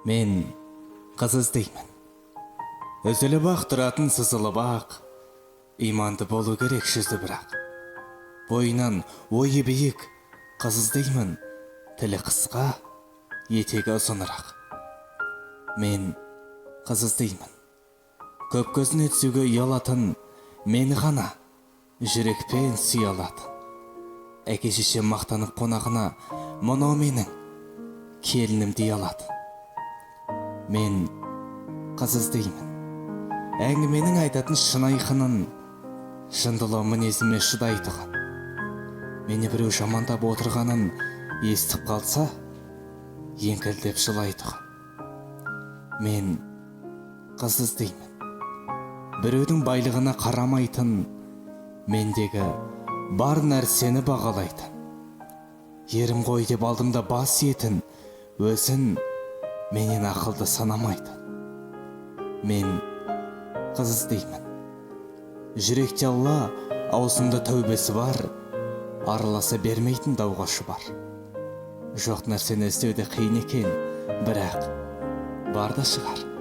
Мен қыз іздеймін. Үзіліп ақ тұратын сызылып ақ, иманды болу керек жүзі бірақ. Бойынан ойы биік қыз іздеймін, тілі қысқа, етегі ұзынырақ. Мен қыз іздеймін. Көп көзіне түсуге ұялатын, мені ғана жүрекпен сүйе алатын. Әке-шешем мақтанып қонағына, мынау менің келінім дей алатын. Мен қыз іздеймін. Әңгіменің айтатын шын айқынын, шындылау мінезіме шыдайтұғын. Мені біреу жамандап отырғанын естіп қалса, еңкілдеп жылайтұғын. Мен қыз іздеймін. Біреудің байлығына қарамайтын, мендегі бар нәрсені бағалайтын. Ерім ғой деп алдымда бас етін, өзін менен ақылды санамайтын. Мен қыз іздеймін. Жүректе Алла, аузында тәубесі бар, араласа бермейтін дауға шұбар. Жоқ нәрсені іздеуде қиын екен, бірақ бар да шығар.